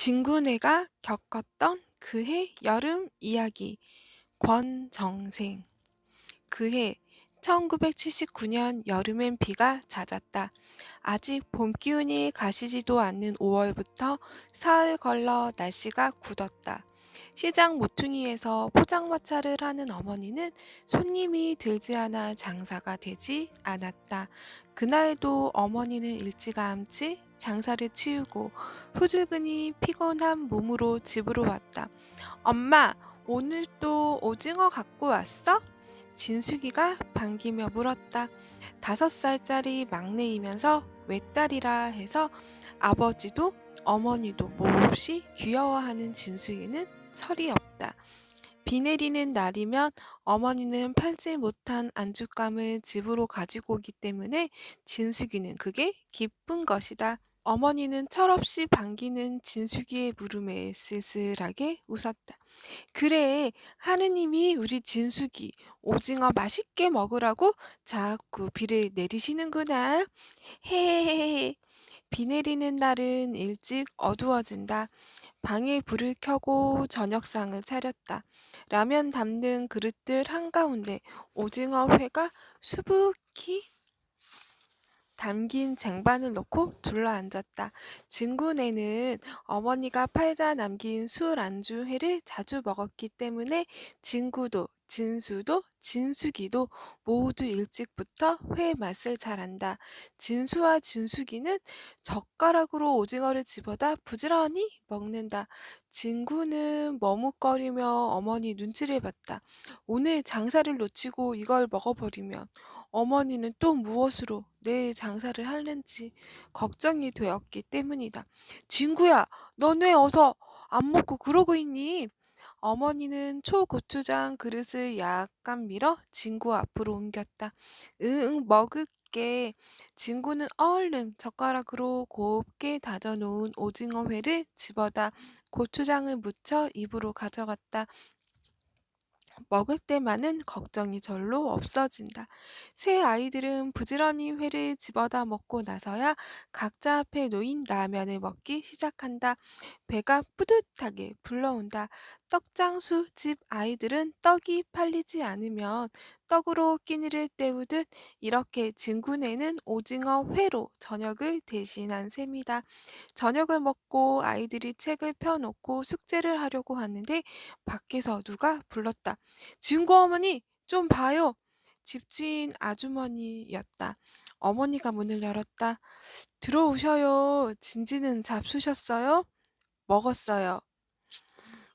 진구네가 겪었던 그해 여름 이야기. 권정생. 그해 1979년 여름엔 비가 잦았다. 아직 봄 기운이 가시지도 않는 5월부터 사흘 걸러 날씨가 굳었다. 시장 모퉁이에서 포장마차를 하는 어머니는 손님이 들지 않아 장사가 되지 않았다. 그날도 어머니는 일찌감치 장사를 치우고 후줄근히 피곤한 몸으로 집으로 왔다. 엄마, 오늘 또 오징어 갖고 왔어? 진숙이가 반기며 물었다. 5살짜리 막내이면서 외딸이라 해서 아버지도 어머니도 몹시 귀여워하는 진숙이는 철이 없다. 비 내리는 날이면 어머니는 팔지 못한 안죽감을 집으로 가지고 오기 때문에 진숙이는 그게 기쁜 것이다. 어머니는 철없이 반기는 진숙이의 물음에 쓸쓸하게 웃었다. 그래, 하느님이 우리 진숙이 오징어 맛있게 먹으라고 자꾸 비를 내리시는구나. 헤헤헤헤. 비 내리는 날은 일찍 어두워진다. 방에 불을 켜고 저녁상을 차렸다. 라면 담는 그릇들 한가운데 오징어 회가 수북히 담긴 쟁반을 놓고 둘러앉았다. 진구네는 어머니가 팔다 남긴 술 안주 회를 자주 먹었기 때문에 진구도 진수도 진숙이도 모두 일찍부터 회 맛을 잘 안다. 진수와 진숙이는 젓가락으로 오징어를 집어다 부지런히 먹는다. 진구는 머뭇거리며 어머니 눈치를 봤다. 오늘 장사를 놓치고 이걸 먹어버리면 어머니는 또 무엇으로 내 장사를 할는지 걱정이 되었기 때문이다. 진구야, 넌 왜 어서 안 먹고 그러고 있니? 어머니는 초고추장 그릇을 약간 밀어 진구 앞으로 옮겼다. 응, 먹을게. 진구는 얼른 젓가락으로 곱게 다져놓은 오징어회를 집어다 고추장을 묻혀 입으로 가져갔다. 먹을 때만은 걱정이 절로 없어진다. 새 아이들은 부지런히 회를 집어다 먹고 나서야 각자 앞에 놓인 라면을 먹기 시작한다. 배가 뿌듯하게 불러온다. 떡장수 집 아이들은 떡이 팔리지 않으면 떡으로 끼니를 때우듯 이렇게 진구네는 오징어 회로 저녁을 대신한 셈이다. 저녁을 먹고 아이들이 책을 펴놓고 숙제를 하려고 하는데 밖에서 누가 불렀다. 진구 어머니, 좀 봐요. 집주인 아주머니였다. 어머니가 문을 열었다. 들어오셔요. 진지는 잡수셨어요? 먹었어요.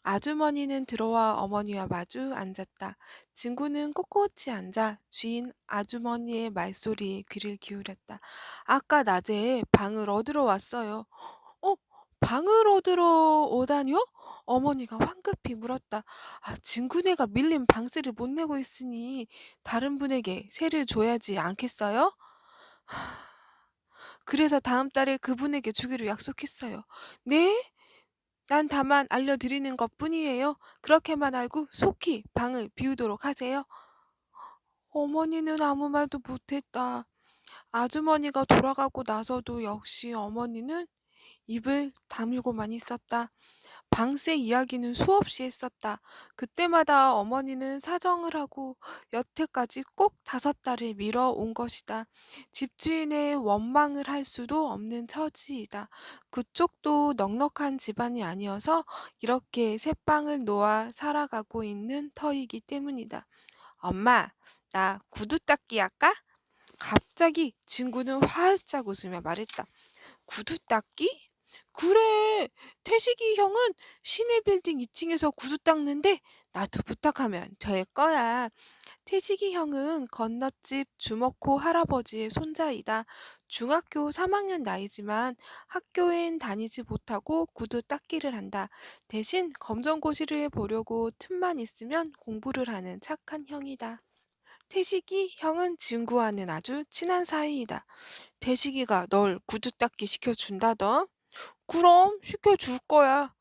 아주머니는 들어와 어머니와 마주 앉았다. 진구는 꼿꼿이 앉아 주인 아주머니의 말소리에 귀를 기울였다. 아까 낮에 방을 얻으러 왔어요. 어? 방을 얻으러 오다니요? 어머니가 황급히 물었다. 진구네가 밀린 방세를 못 내고 있으니 다른 분에게 세를 줘야지 않겠어요? 그래서 다음 달에 그분에게 주기로 약속했어요. 네? 난 다만 알려드리는 것뿐이에요. 그렇게만 알고 속히 방을 비우도록 하세요. 어머니는 아무 말도 못했다. 아주머니가 돌아가고 나서도 역시 어머니는 입을 다물고만 있었다. 방세 이야기는 수없이 했었다. 그때마다 어머니는 사정을 하고 여태까지 꼭 5달을 미뤄온 것이다. 집주인의 원망을 할 수도 없는 처지이다. 그쪽도 넉넉한 집안이 아니어서 이렇게 새빵을 놓아 살아가고 있는 터이기 때문이다. 엄마, 나 구두 닦기 할까? 갑자기 친구는 활짝 웃으며 말했다. 구두 닦기? 그래, 태식이 형은 시내 빌딩 2층에서 구두 닦는데 나도 부탁하면 될 거야. 태식이 형은 건너집 주먹호 할아버지의 손자이다. 중학교 3학년 나이지만 학교엔 다니지 못하고 구두 닦기를 한다. 대신 검정고시를 보려고 틈만 있으면 공부를 하는 착한 형이다. 태식이 형은 진구와는 아주 친한 사이이다. 태식이가 널 구두 닦기 시켜준다더. 그럼 시켜줄 거야.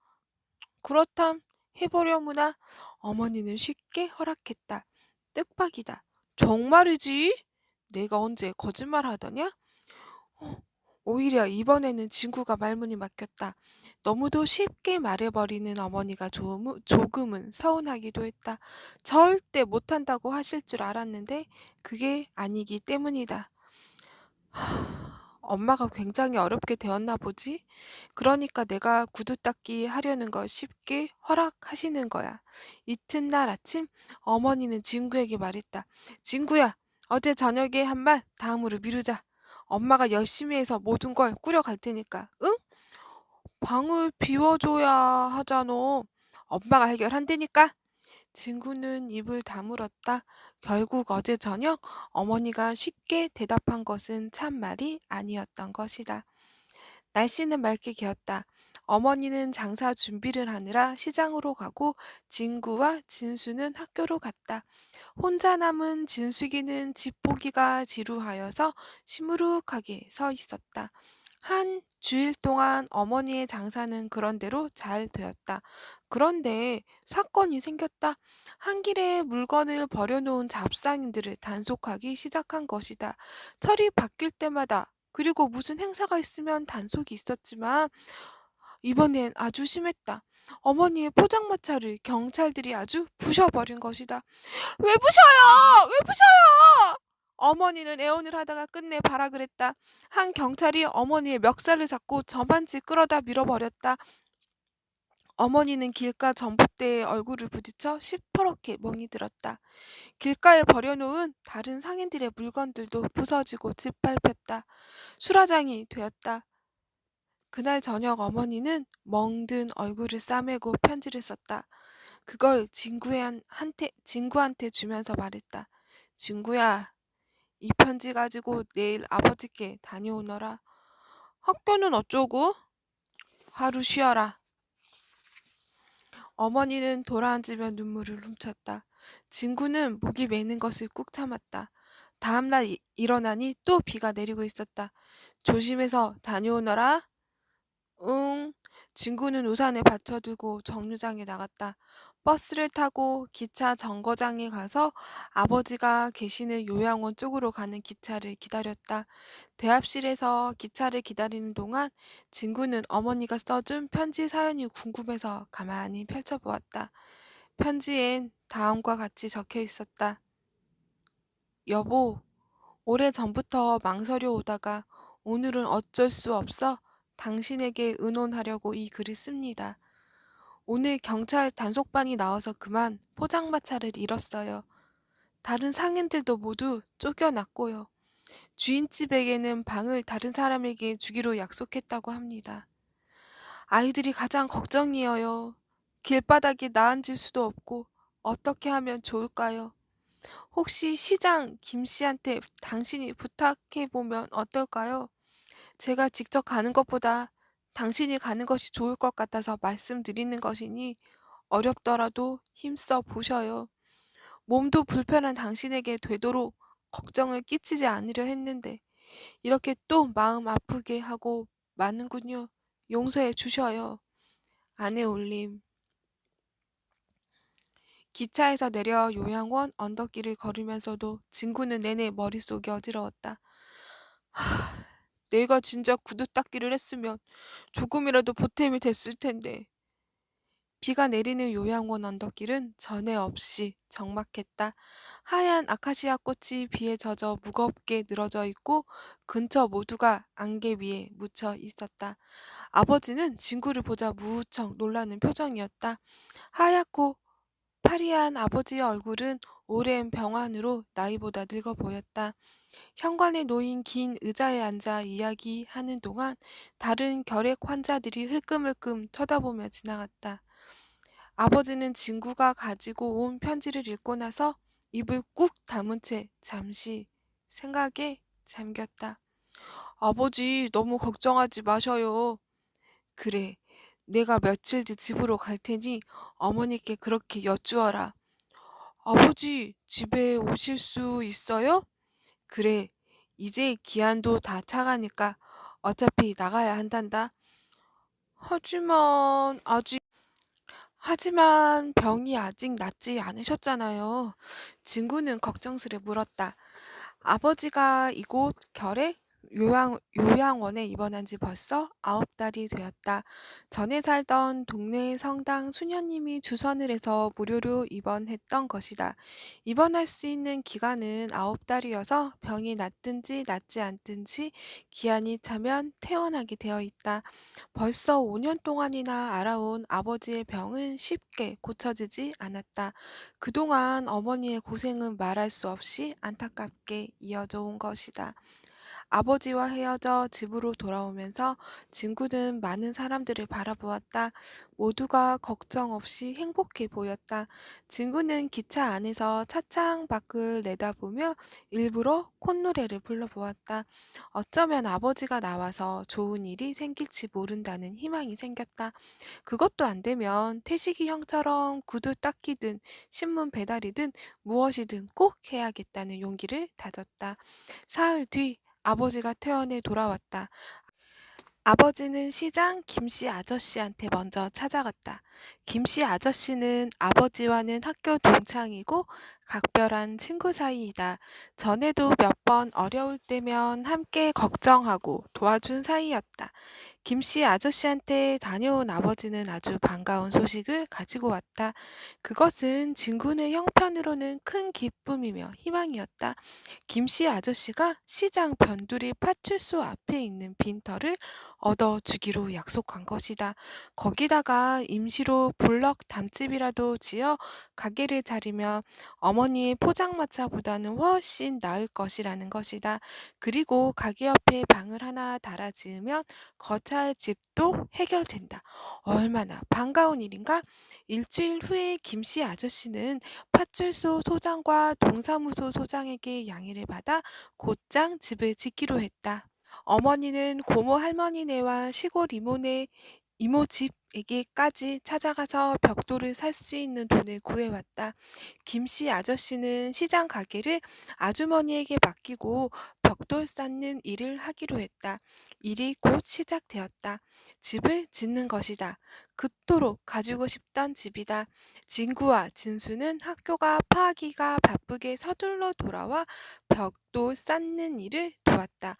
그렇담 해보려무나. 어머니는 쉽게 허락했다. 뜻밖이다. 정말이지? 내가 언제 거짓말 하더냐? 어, 오히려 이번에는 진구가 말문이 막혔다. 너무도 쉽게 말해버리는 어머니가 조금은 서운하기도 했다. 절대 못한다고 하실 줄 알았는데 그게 아니기 때문이다. 엄마가 굉장히 어렵게 되었나 보지? 그러니까 내가 구두 닦기 하려는 걸 쉽게 허락하시는 거야. 이튿날 아침 어머니는 진구에게 말했다. 진구야, 어제 저녁에 한 말 다음으로 미루자. 엄마가 열심히 해서 모든 걸 꾸려갈 테니까. 응? 방을 비워줘야 하잖아. 엄마가 해결한다니까. 친구는 입을 다물었다. 결국 어제 저녁 어머니가 쉽게 대답한 것은 참말이 아니었던 것이다. 날씨는 맑게 개었다. 어머니는 장사 준비를 하느라 시장으로 가고 진구와 진수는 학교로 갔다. 혼자 남은 진숙이는 집 보기가 지루하여서 시무룩하게 서 있었다. 한 주일 동안 어머니의 장사는 그런대로 잘 되었다. 그런데 사건이 생겼다. 한 길에 물건을 버려놓은 잡상인들을 단속하기 시작한 것이다. 철이 바뀔 때마다 그리고 무슨 행사가 있으면 단속이 있었지만 이번엔 아주 심했다. 어머니의 포장마차를 경찰들이 아주 부셔버린 것이다. 왜 부셔요? 왜 부셔요? 어머니는 애원을 하다가 끝내 발악을 했다. 한 경찰이 어머니의 멱살을 잡고 저만치 끌어다 밀어버렸다. 어머니는 길가 전봇대에 얼굴을 부딪혀 시퍼렇게 멍이 들었다. 길가에 버려놓은 다른 상인들의 물건들도 부서지고 짓밟혔다. 수라장이 되었다. 그날 저녁 어머니는 멍든 얼굴을 싸매고 편지를 썼다. 그걸 진구한테 주면서 말했다. 진구야, 이 편지 가지고 내일 아버지께 다녀오너라. 학교는 어쩌고? 하루 쉬어라. 어머니는 돌아앉으며 눈물을 훔쳤다. 진구는 목이 메는 것을 꾹 참았다. 다음날 일어나니 또 비가 내리고 있었다. 조심해서 다녀오너라. 응. 친구는 우산을 받쳐두고 정류장에 나갔다. 버스를 타고 기차 정거장에 가서 아버지가 계시는 요양원 쪽으로 가는 기차를 기다렸다. 대합실에서 기차를 기다리는 동안 친구는 어머니가 써준 편지 사연이 궁금해서 가만히 펼쳐보았다. 편지엔 다음과 같이 적혀 있었다. 여보, 오래전부터 망설여 오다가 오늘은 어쩔 수 없어 당신에게 의논하려고 이 글을 씁니다. 오늘 경찰 단속반이 나와서 그만 포장마차를 잃었어요. 다른 상인들도 모두 쫓겨났고요. 주인집에게는 방을 다른 사람에게 주기로 약속했다고 합니다. 아이들이 가장 걱정이에요. 길바닥에 나앉을 수도 없고 어떻게 하면 좋을까요? 혹시 시장 김 씨한테 당신이 부탁해 보면 어떨까요? 제가 직접 가는 것보다 당신이 가는 것이 좋을 것 같아서 말씀드리는 것이니 어렵더라도 힘써 보셔요. 몸도 불편한 당신에게 되도록 걱정을 끼치지 않으려 했는데 이렇게 또 마음 아프게 하고 마는군요. 용서해 주셔요. 아내 올림. 기차에서 내려 요양원 언덕길을 걸으면서도 진구는 내내 머릿속이 어지러웠다. 내가 진짜 구두 닦기를 했으면 조금이라도 보탬이 됐을 텐데. 비가 내리는 요양원 언덕길은 전에 없이 적막했다. 하얀 아카시아 꽃이 비에 젖어 무겁게 늘어져 있고 근처 모두가 안개 위에 묻혀 있었다. 아버지는 진구를 보자 무척 놀라는 표정이었다. 하얗고 파리한 아버지의 얼굴은 오랜 병환으로 나이보다 늙어 보였다. 현관에 놓인 긴 의자에 앉아 이야기하는 동안 다른 결핵 환자들이 흘끔흘끔 쳐다보며 지나갔다. 아버지는 진구가 가지고 온 편지를 읽고 나서 입을 꾹 다문 채 잠시 생각에 잠겼다. 아버지, 너무 걱정하지 마셔요. 그래, 내가 며칠 뒤 집으로 갈 테니 어머니께 그렇게 여쭈어라. 아버지, 집에 오실 수 있어요? 그래, 이제 기한도 다 차가니까 어차피 나가야 한단다. 하지만 아직 하지만 병이 아직 낫지 않으셨잖아요. 진구는 걱정스레 물었다. 아버지가 이곳 결핵 요양원에 입원한 지 벌써 9달이 되었다. 전에 살던 동네 성당 수녀님이 주선을 해서 무료로 입원했던 것이다. 입원할 수 있는 기간은 9달이어서 병이 낫든지 낫지 않든지 기한이 차면 퇴원하게 되어 있다. 벌써 5년 동안이나 알아온 아버지의 병은 쉽게 고쳐지지 않았다. 그동안 어머니의 고생은 말할 수 없이 안타깝게 이어져 온 것이다. 아버지와 헤어져 집으로 돌아오면서 친구는 많은 사람들을 바라보았다. 모두가 걱정 없이 행복해 보였다. 친구는 기차 안에서 차창 밖을 내다보며 일부러 콧노래를 불러보았다. 어쩌면 아버지가 나와서 좋은 일이 생길지 모른다는 희망이 생겼다. 그것도 안 되면 태식이 형처럼 구두 닦기든 신문 배달이든 무엇이든 꼭 해야겠다는 용기를 다졌다. 사흘 뒤 아버지가 퇴원해 돌아왔다. 아버지는 시장 김씨 아저씨한테 먼저 찾아갔다. 김씨 아저씨는 아버지와는 학교 동창이고 각별한 친구 사이이다. 전에도 몇 번 어려울 때면 함께 걱정하고 도와준 사이였다. 김씨 아저씨한테 다녀온 아버지는 아주 반가운 소식을 가지고 왔다. 그것은 진군의 형편으로는 큰 기쁨이며 희망이었다. 김씨 아저씨가 시장 변두리 파출소 앞에 있는 빈터를 얻어주기로 약속한 것이다. 거기다가 임시로 블럭 담집이라도 지어 가게를 차리면 어머니의 포장마차보다는 훨씬 나을 것이라는 것이다. 그리고 가게 옆에 방을 하나 달아 지으면 거차할 집도 해결된다. 얼마나 반가운 일인가? 일주일 후에 김씨 아저씨는 파출소 소장과 동사무소 소장에게 양해를 받아 곧장 집을 짓기로 했다. 어머니는 고모 할머니네와 시골 이모네 이모 집에게까지 찾아가서 벽돌을 살 수 있는 돈을 구해왔다. 김씨 아저씨는 시장 가게를 아주머니에게 맡기고 벽돌 쌓는 일을 하기로 했다. 일이 곧 시작되었다. 집을 짓는 것이다. 그토록 가지고 싶던 집이다. 진구와 진수는 학교가 파하기가 바쁘게 서둘러 돌아와 벽돌 쌓는 일을 도왔다.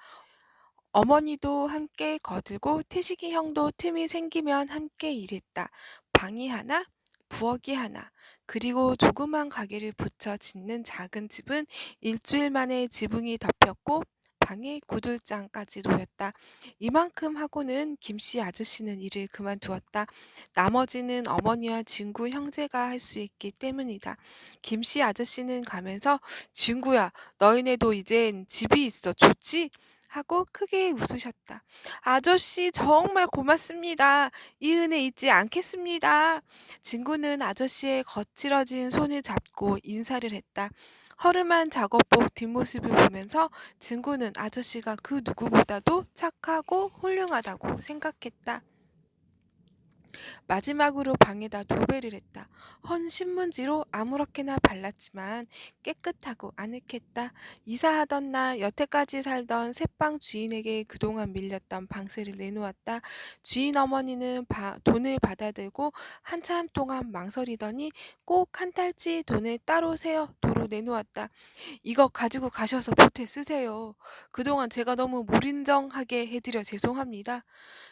어머니도 함께 거들고 태식이 형도 틈이 생기면 함께 일했다. 방이 하나, 부엌이 하나, 그리고 조그만 가게를 붙여 짓는 작은 집은 일주일 만에 지붕이 덮였고 방에 구들장까지 놓였다. 이만큼 하고는 김씨 아저씨는 일을 그만두었다. 나머지는 어머니와 진구 형제가 할 수 있기 때문이다. 김씨 아저씨는 가면서 진구야, 너희네도 이젠 집이 있어. 좋지? 하고 크게 웃으셨다. 아저씨 정말 고맙습니다. 이 은혜 잊지 않겠습니다. 진구는 아저씨의 거칠어진 손을 잡고 인사를 했다. 허름한 작업복 뒷모습을 보면서 진구는 아저씨가 그 누구보다도 착하고 훌륭하다고 생각했다. 마지막으로 방에다 도배를 했다. 헌 신문지로 아무렇게나 발랐지만 깨끗하고 아늑했다. 이사하던 날 여태까지 살던 새방 주인에게 그동안 밀렸던 방세를 내놓았다. 주인 어머니는 돈을 받아들고 한참 동안 망설이더니 꼭 한 달치 돈을 따로 세어 도로 내놓았다. 이거 가지고 가셔서 보태 쓰세요. 그동안 제가 너무 무린정하게 해드려 죄송합니다.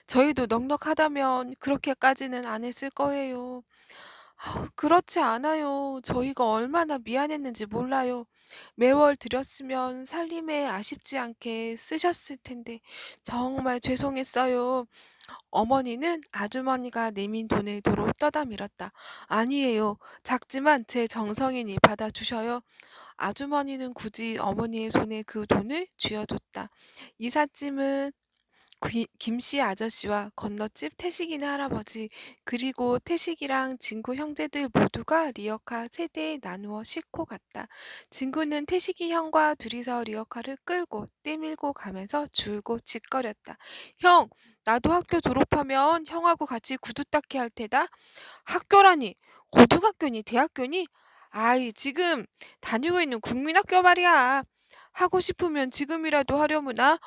저희도 넉넉하다면 그렇게까지는 안 했을 거예요. 그렇지 않아요. 저희가 얼마나 미안했는지 몰라요. 매월 드렸으면 살림에 아쉽지 않게 쓰셨을 텐데 정말 죄송했어요. 어머니는 아주머니가 내민 돈을 도로 떠다 밀었다. 아니에요. 작지만 제 정성이니 받아주셔요. 아주머니는 굳이 어머니의 손에 그 돈을 쥐어줬다. 이삿짐은 김씨 아저씨와 건너집 태식이네 할아버지 그리고 태식이랑 진구 형제들 모두가 리어카 세대에 나누어 싣고 갔다. 진구는 태식이 형과 둘이서 리어카를 끌고 떼밀고 가면서 줄곧 짓거렸다. 형, 나도 학교 졸업하면 형하고 같이 구두 닦기 할 테다. 학교라니, 고등학교니 대학교니? 아이, 지금 다니고 있는 국민학교 말이야. 하고 싶으면 지금이라도 하려무나.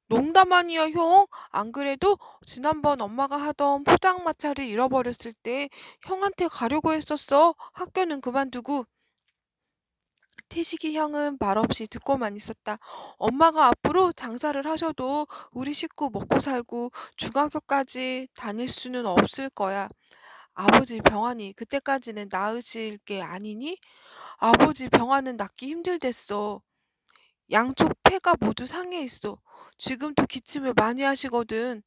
농담 아니야, 형. 안 그래도 지난번 엄마가 하던 포장마차를 잃어버렸을 때 형한테 가려고 했었어. 학교는 그만두고. 태식이 형은 말없이 듣고만 있었다. 엄마가 앞으로 장사를 하셔도 우리 식구 먹고 살고 중학교까지 다닐 수는 없을 거야. 아버지 병환이 그때까지는 나으실 게 아니니? 아버지 병환은 낫기 힘들댔어. 양쪽 폐가 모두 상해 있어. 지금도 기침을 많이 하시거든.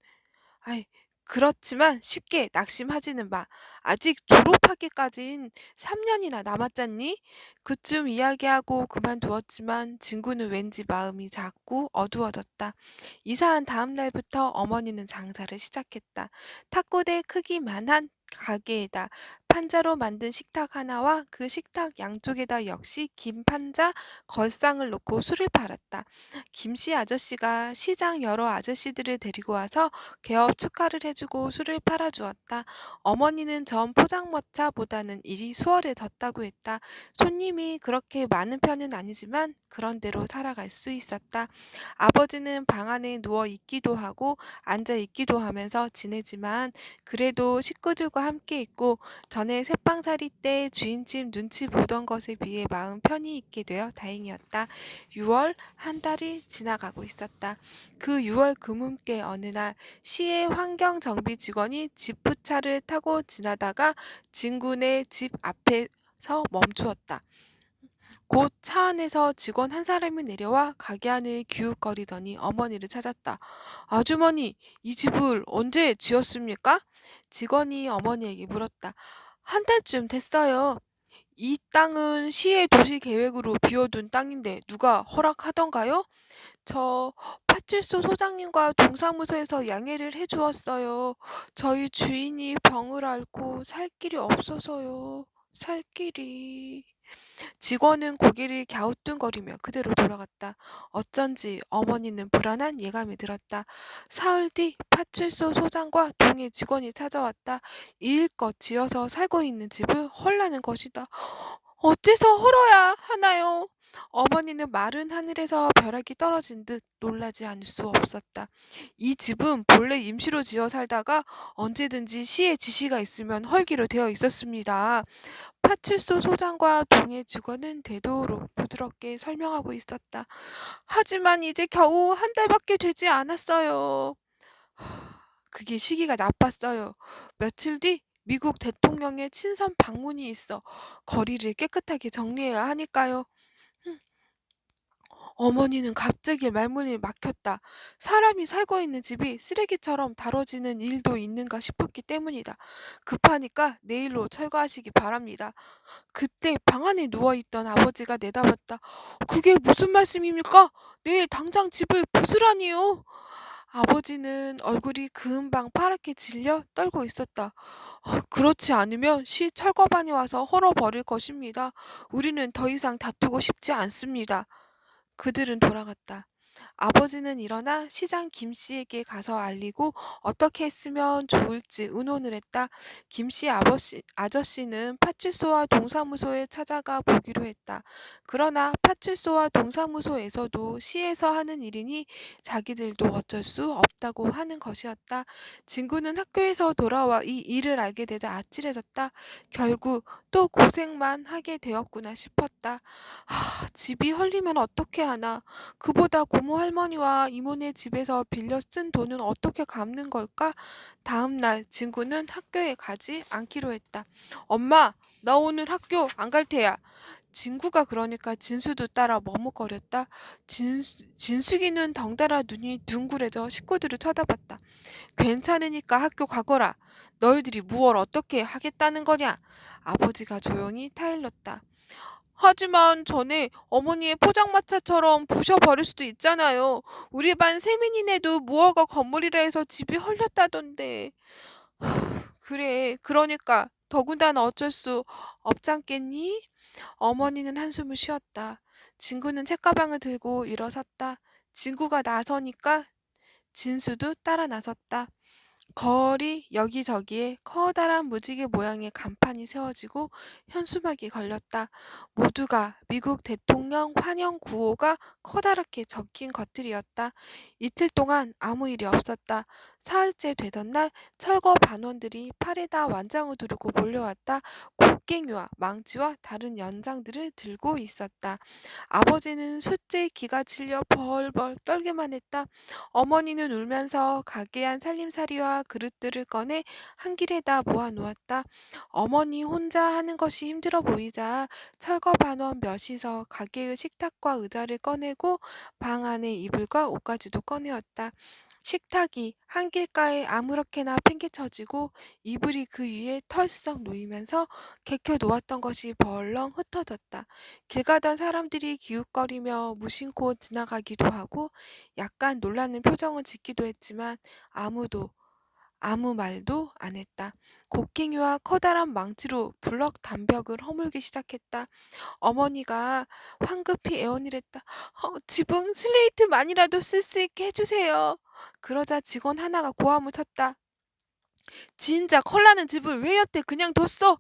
아이, 그렇지만 쉽게 낙심하지는 마. 아직 졸업하기까진 3년이나 남았잖니? 그쯤 이야기하고 그만두었지만 진구는 왠지 마음이 자꾸 어두워졌다. 이사한 다음 날부터 어머니는 장사를 시작했다. 탁구대 크기만한 가게에다 판자로 만든 식탁 하나와 그 식탁 양쪽에다 역시 긴 판자 걸상을 놓고 술을 팔았다. 김씨 아저씨가 시장 여러 아저씨들을 데리고 와서 개업 축하를 해주고 술을 팔아주었다. 어머니는 전 포장마차보다는 일이 수월해졌다고 했다. 손님이 그렇게 많은 편은 아니지만 그런대로 살아갈 수 있었다. 아버지는 방 안에 누워 있기도 하고 앉아 있기도 하면서 지내지만 그래도 식구들과 함께 있고 전에 새빵살이 때 주인집 눈치 보던 것에 비해 마음 편히 있게 되어 다행이었다. 6월 한 달이 지나가고 있었다. 그 6월 금음께 어느 날 시의 환경정비 직원이 지프차를 타고 지나다가 진군의 집 앞에서 멈추었다. 곧 차 안에서 직원 한 사람이 내려와 가게 안을 기웃거리더니 어머니를 찾았다. 아주머니, 이 집을 언제 지었습니까? 직원이 어머니에게 물었다. 한 달쯤 됐어요. 이 땅은 시의 도시 계획으로 비워둔 땅인데 누가 허락하던가요? 저 파출소 소장님과 동사무소에서 양해를 해주었어요. 저희 주인이 병을 앓고 살 길이 없어서요. 살 길이. 직원은 고개를 갸우뚱거리며 그대로 돌아갔다. 어쩐지 어머니는 불안한 예감이 들었다. 사흘 뒤 파출소 소장과 동의 직원이 찾아왔다. 이일껏 지어서 살고 있는 집을 헐라는 것이다. 어째서 헐어야 하나요? 어머니는 마른 하늘에서 벼락이 떨어진 듯 놀라지 않을 수 없었다. 이 집은 본래 임시로 지어 살다가 언제든지 시의 지시가 있으면 헐기로 되어 있었습니다. 파출소 소장과 동해 직원은 되도록 부드럽게 설명하고 있었다. 하지만 이제 겨우 한 달밖에 되지 않았어요. 그게 시기가 나빴어요. 며칠 뒤 미국 대통령의 친선 방문이 있어 거리를 깨끗하게 정리해야 하니까요. 어머니는 갑자기 말문이 막혔다. 사람이 살고 있는 집이 쓰레기처럼 다뤄지는 일도 있는가 싶었기 때문이다. 급하니까 내일로 철거하시기 바랍니다. 그때 방 안에 누워있던 아버지가 내다봤다. 그게 무슨 말씀입니까? 내일 당장 집을 부수라니요. 아버지는 얼굴이 금방 파랗게 질려 떨고 있었다. 그렇지 않으면 시 철거반이 와서 헐어버릴 것입니다. 우리는 더 이상 다투고 싶지 않습니다. 그들은 돌아갔다. 아버지는 일어나 시장 김씨에게 가서 알리고 어떻게 했으면 좋을지 의논을 했다. 김씨 아저씨는 파출소와 동사무소에 찾아가 보기로 했다. 그러나 파출소와 동사무소에서도 시에서 하는 일이니 자기들도 어쩔 수 없다고 하는 것이었다. 진구는 학교에서 돌아와 이 일을 알게 되자 아찔해졌다. 결국 또 고생만 하게 되었구나 싶었다. 집이 헐리면 어떻게 하나. 그보다 고모 할머니와 이모네 집에서 빌려 쓴 돈은 어떻게 갚는 걸까? 다음 날 진구는 학교에 가지 않기로 했다. 엄마, 나 오늘 학교 안 갈 테야. 진구가 그러니까 진수도 따라 머뭇거렸다. 진숙이는 덩달아 눈이 둥그레져 식구들을 쳐다봤다. 괜찮으니까 학교 가거라. 너희들이 무얼 어떻게 하겠다는 거냐? 아버지가 조용히 타일렀다. 하지만 전에 어머니의 포장마차처럼 부셔버릴 수도 있잖아요. 우리 반 세민이네도 무허가 건물이라 해서 집이 헐렸다던데. 그래, 그러니까 더군다나 어쩔 수 없잖겠니? 어머니는 한숨을 쉬었다. 진구는 책가방을 들고 일어섰다. 진구가 나서니까 진수도 따라 나섰다. 거리 여기저기에 커다란 무지개 모양의 간판이 세워지고 현수막이 걸렸다. 모두가 미국 대통령 환영 구호가 커다랗게 적힌 것들이었다. 이틀 동안 아무 일이 없었다. 사흘째 되던 날 철거 반원들이 팔에다 완장을 두르고 몰려왔다. 곡괭이와 망치와 다른 연장들을 들고 있었다. 아버지는 숫제 기가 질려 벌벌 떨기만 했다. 어머니는 울면서 가게 안 살림살이와 그릇들을 꺼내 한 길에다 모아놓았다. 어머니 혼자 하는 것이 힘들어 보이자 철거 반원 몇이서 가게의 식탁과 의자를 꺼내고 방 안에 이불과 옷가지도 꺼내었다. 식탁이 한길가에 아무렇게나 팽개쳐지고 이불이 그 위에 털썩 놓이면서 개켜 놓았던 것이 벌렁 흩어졌다. 길 가던 사람들이 기웃거리며 무심코 지나가기도 하고 약간 놀라는 표정을 짓기도 했지만 아무도 아무 말도 안 했다. 곡괭이와 커다란 망치로 블럭 단벽을 허물기 시작했다. 어머니가 황급히 애원이랬다. 지붕 슬레이트만이라도 쓸 수 있게 해주세요. 그러자 직원 하나가 고함을 쳤다. 진짜 컬나는 집을 왜 여태 그냥 뒀어?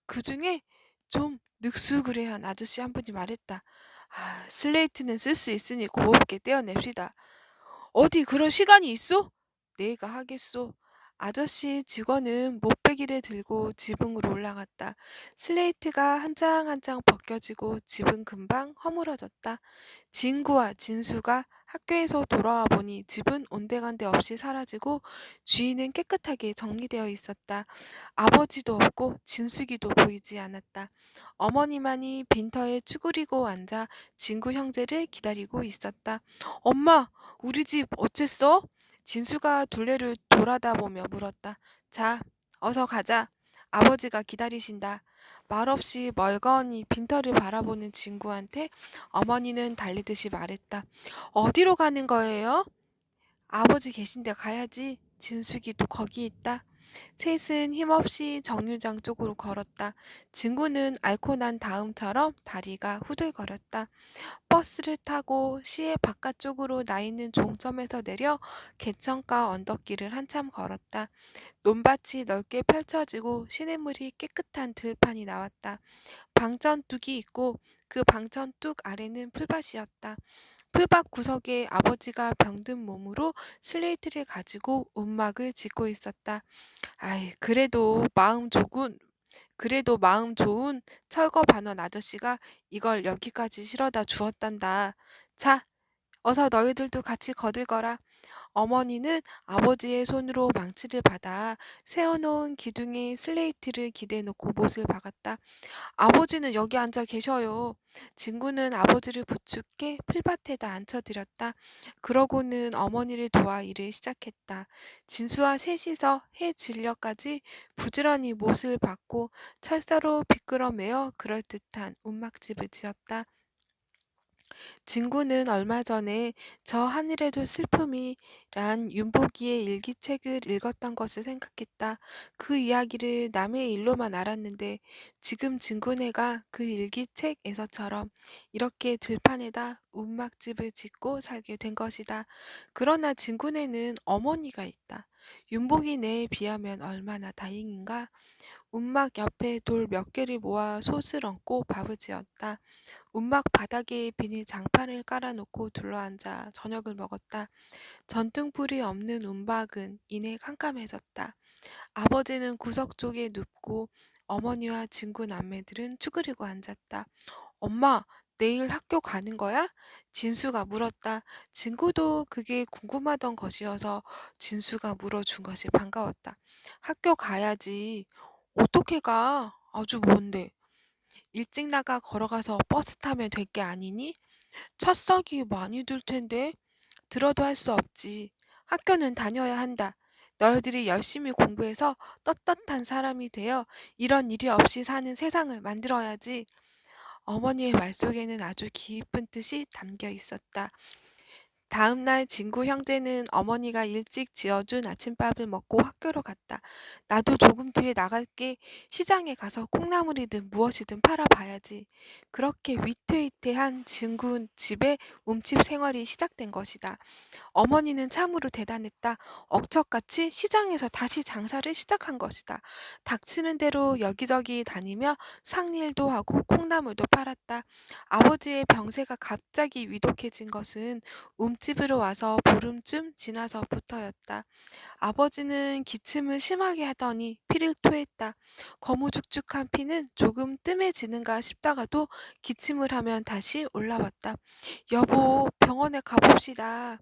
그 중에 좀 늑수그레한 아저씨 한 분이 말했다. 슬레이트는 쓸 수 있으니 곱게 떼어냅시다. 어디 그런 시간이 있어? 내가 하겠소. 아저씨 직원은 못배기를 들고 지붕으로 올라갔다. 슬레이트가 한 장 한 장 벗겨지고 집은 금방 허물어졌다. 진구와 진수가 학교에서 돌아와 보니 집은 온데간데 없이 사라지고 주인은 깨끗하게 정리되어 있었다. 아버지도 없고 진수기도 보이지 않았다. 어머니만이 빈터에 쭈그리고 앉아 진구 형제를 기다리고 있었다. 엄마, 우리 집 어쨌어? 진수가 둘레를 돌아다보며 물었다. 자, 어서 가자. 아버지가 기다리신다. 말없이 멀거니 빈터를 바라보는 진구한테 어머니는 달리듯이 말했다. 어디로 가는 거예요? 아버지 계신데 가야지. 진숙이도 거기 있다. 셋은 힘없이 정류장 쪽으로 걸었다. 진구는 앓고 난 다음처럼 다리가 후들거렸다. 버스를 타고 시의 바깥쪽으로 나 있는 종점에서 내려 개천가 언덕길을 한참 걸었다. 논밭이 넓게 펼쳐지고 시냇물이 깨끗한 들판이 나왔다. 방천뚝이 있고 그 방천뚝 아래는 풀밭이었다. 풀밭 구석에 아버지가 병든 몸으로 슬레이트를 가지고 움막을 짓고 있었다. 그래도 마음 좋은 철거 반원 아저씨가 이걸 여기까지 실어다 주었단다. 자, 어서 너희들도 같이 거들거라. 어머니는 아버지의 손으로 망치를 받아 세워놓은 기둥에 슬레이트를 기대놓고 못을 박았다. 아버지는 여기 앉아 계셔요. 진구는 아버지를 부축해 풀밭에다 앉혀드렸다. 그러고는 어머니를 도와 일을 시작했다. 진수와 셋이서 해 질려까지 부지런히 못을 박고 철사로 비끄러매어 그럴듯한 움막집을 지었다. 진구는 얼마 전에 저 하늘에도 슬픔이란 윤복이의 일기책을 읽었던 것을 생각했다. 그 이야기를 남의 일로만 알았는데 지금 진구네가 그 일기책에서처럼 이렇게 들판에다 움막집을 짓고 살게 된 것이다. 그러나 진구네는 어머니가 있다. 윤복이네에 비하면 얼마나 다행인가? 움막 옆에 돌 몇 개를 모아 솥을 얹고 밥을 지었다. 움막 바닥에 비닐 장판을 깔아놓고 둘러앉아 저녁을 먹었다. 전등불이 없는 움막은 이내 캄캄해졌다. 아버지는 구석 쪽에 눕고 어머니와 친구 남매들은 쭈그리고 앉았다. 엄마, 내일 학교 가는 거야? 진수가 물었다. 진구도 그게 궁금하던 것이어서 진수가 물어준 것이 반가웠다. 학교 가야지. 어떻게 가? 아주 먼데. 일찍 나가 걸어가서 버스 타면 될 게 아니니? 첫석이 많이 들 텐데. 들어도 할 수 없지. 학교는 다녀야 한다. 너희들이 열심히 공부해서 떳떳한 사람이 되어 이런 일이 없이 사는 세상을 만들어야지. 어머니의 말 속에는 아주 깊은 뜻이 담겨 있었다. 다음 날 진구 형제는 어머니가 일찍 지어준 아침밥을 먹고 학교로 갔다. 나도 조금 뒤에 나갈게. 시장에 가서 콩나물이든 무엇이든 팔아봐야지. 그렇게 위태위태한 진구 집에 움집 생활이 시작된 것이다. 어머니는 참으로 대단했다. 억척같이 시장에서 다시 장사를 시작한 것이다. 닥치는 대로 여기저기 다니며 상일도 하고 콩나물도 팔았다. 아버지의 병세가 갑자기 위독해진 것은 옆집으로 와서 보름쯤 지나서부터였다. 아버지는 기침을 심하게 하더니 피를 토했다. 거무죽죽한 피는 조금 뜸해지는가 싶다가도 기침을 하면 다시 올라왔다. 여보, 병원에 가봅시다.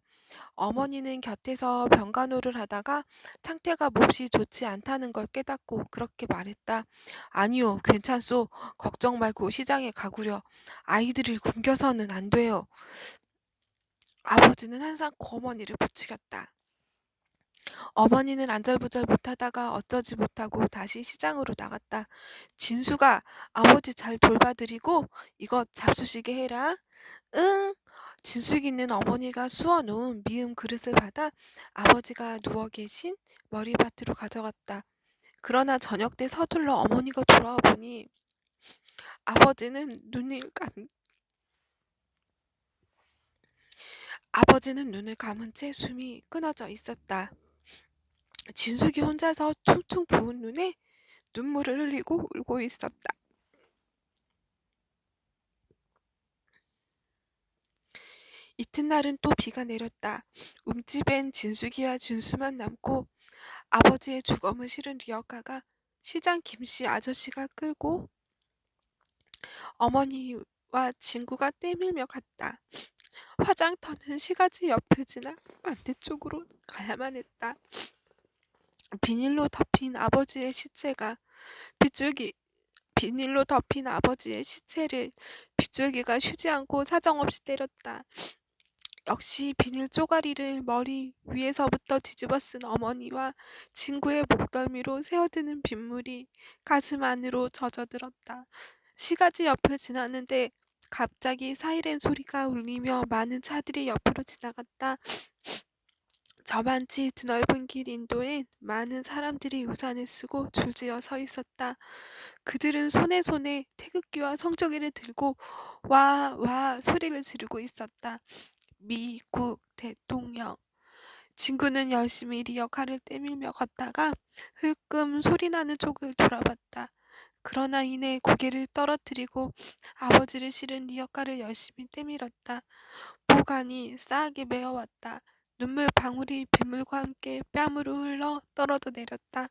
어머니는 곁에서 병간호를 하다가 상태가 몹시 좋지 않다는 걸 깨닫고 그렇게 말했다. 아니요, 괜찮소. 걱정 말고 시장에 가구려. 아이들을 굶겨서는 안 돼요. 아버지는 항상 어머니를 부추겼다. 어머니는 안절부절 못하다가 어쩌지 못하고 다시 시장으로 나갔다. 진수가 아버지 잘 돌봐드리고 이것 잡수시게 해라. 응. 진숙이는 어머니가 수어놓은 미음 그릇을 받아 아버지가 누워 계신 머리밭으로 가져갔다. 그러나 저녁 때 서둘러 어머니가 돌아와 보니 아버지는 눈을 감 아버지는 눈을 감은 채 숨이 끊어져 있었다. 진숙이 혼자서 퉁퉁 부은 눈에 눈물을 흘리고 울고 있었다. 이튿날은 또 비가 내렸다. 움집엔 진숙이와 진수만 남고 아버지의 죽음을 실은 리어카가 시장 김씨 아저씨가 끌고 어머니와 친구가 떼밀며 갔다. 화장터는 시가지 옆을 지나 반대쪽으로 가야만 했다. 비닐로 덮인 아버지의 시체가 빗줄기 비닐로 덮인 아버지의 시체를 빗줄기가 쉬지 않고 사정없이 때렸다. 역시 비닐 쪼가리를 머리 위에서부터 뒤집어 쓴 어머니와 친구의 목덜미로 새어드는 빗물이 가슴 안으로 젖어들었다. 시가지 옆을 지나는데 갑자기 사이렌 소리가 울리며 많은 차들이 옆으로 지나갔다. 저만치 드넓은 길 인도엔 많은 사람들이 우산을 쓰고 줄지어 서 있었다. 그들은 손에 태극기와 성조기를 들고 와, 와 소리를 지르고 있었다. 미국 대통령. 친구는 열심히 리어카를 떼밀며 걷다가 흘끔 소리나는 쪽을 돌아봤다. 그러나 이내 고개를 떨어뜨리고 아버지를 실은 리어카를 열심히 떼밀었다. 보관이 싸하게 메어왔다. 눈물 방울이 빗물과 함께 뺨으로 흘러 떨어져 내렸다.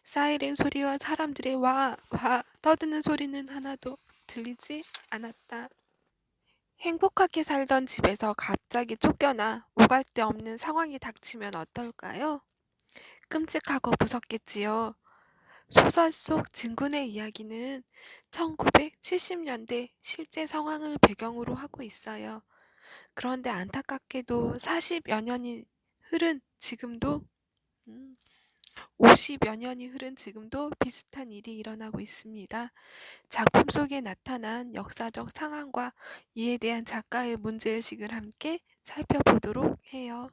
사이렌 소리와 사람들의 와, 와 떠드는 소리는 하나도 들리지 않았다. 행복하게 살던 집에서 갑자기 쫓겨나 오갈 데 없는 상황이 닥치면 어떨까요? 끔찍하고 무섭겠지요. 소설 속 진군의 이야기는 1970년대 실제 상황을 배경으로 하고 있어요. 그런데 안타깝게도 40여 년이 흐른 지금도 50여 년이 흐른 지금도 비슷한 일이 일어나고 있습니다. 작품 속에 나타난 역사적 상황과 이에 대한 작가의 문제의식을 함께 살펴보도록 해요.